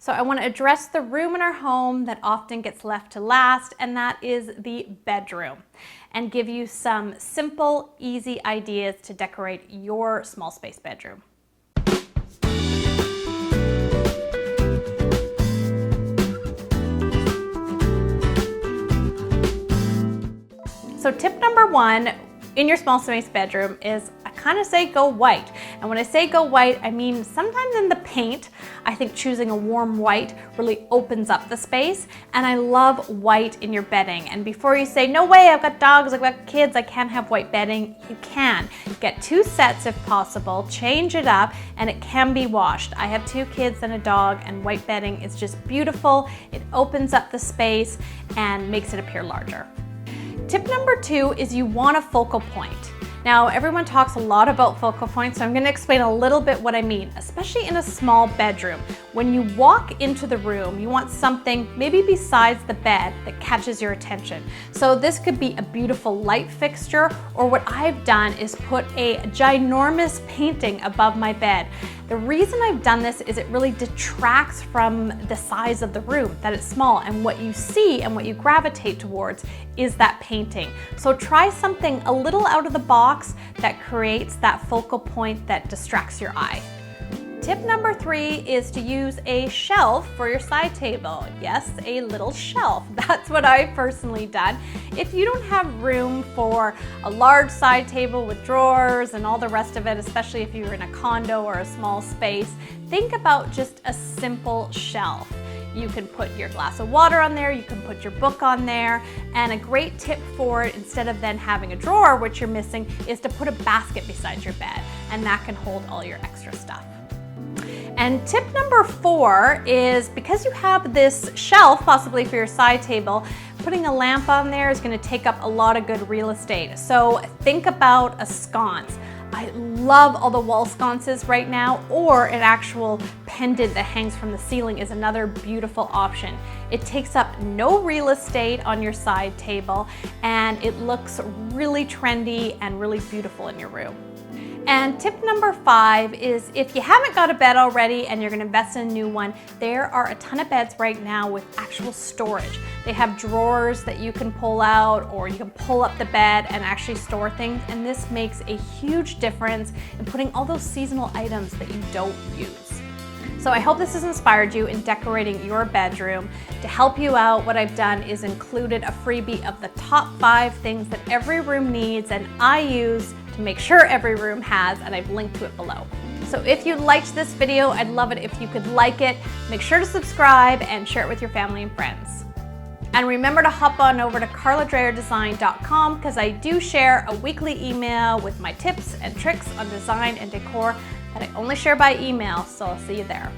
So I want to address the room in our home that often gets left to last, and that is the bedroom, and give you some simple, easy ideas to decorate your small space bedroom. So tip number one in your small space bedroom is I kind of say go white. And when I say go white, I mean sometimes in the paint, I think choosing a warm white really opens up the space. And I love white in your bedding. And before you say, no way, I've got dogs, I've got kids, I can't have white bedding, you can. Get 2 sets if possible, change it up, and it can be washed. I have 2 kids and a dog, and white bedding is just beautiful. It opens up the space and makes it appear larger. Tip number 2 is you want a focal point. Now, everyone talks a lot about focal points, so I'm going to explain a little bit what I mean, especially in a small bedroom. When you walk into the room, you want something maybe besides the bed that catches your attention. So this could be a beautiful light fixture, or what I've done is put a ginormous painting above my bed. The reason I've done this is it really detracts from the size of the room, that it's small, and what you see and what you gravitate towards is that painting. So try something a little out of the box that creates that focal point that distracts your eye. Tip number 3 is to use a shelf for your side table. Yes, a little shelf. That's what I've personally done. If you don't have room for a large side table with drawers and all the rest of it, especially if you're in a condo or a small space, think about just a simple shelf. You can put your glass of water on there, you can put your book on there, and a great tip for it, instead of then having a drawer, which you're missing, is to put a basket beside your bed, and that can hold all your extra stuff. And tip number 4 is, because you have this shelf possibly for your side table, putting a lamp on there is going to take up a lot of good real estate. So think about a sconce. I love all the wall sconces right now, or an actual pendant that hangs from the ceiling is another beautiful option. It takes up no real estate on your side table, and it looks really trendy and really beautiful in your room. And tip number 5 is, if you haven't got a bed already and you're going to invest in a new one, there are a ton of beds right now with actual storage. They have drawers that you can pull out, or you can pull up the bed and actually store things, and this makes a huge difference in putting all those seasonal items that you don't use. So I hope this has inspired you in decorating your bedroom. To help you out, what I've done is included a freebie of the top 5 things that every room needs and I use to make sure every room has, and I've linked to it below. So if you liked this video, I'd love it if you could like it. Make sure to subscribe and share it with your family and friends. And remember to hop on over to karladreyerdesign.com, because I do share a weekly email with my tips and tricks on design and decor that I only share by email, so I'll see you there.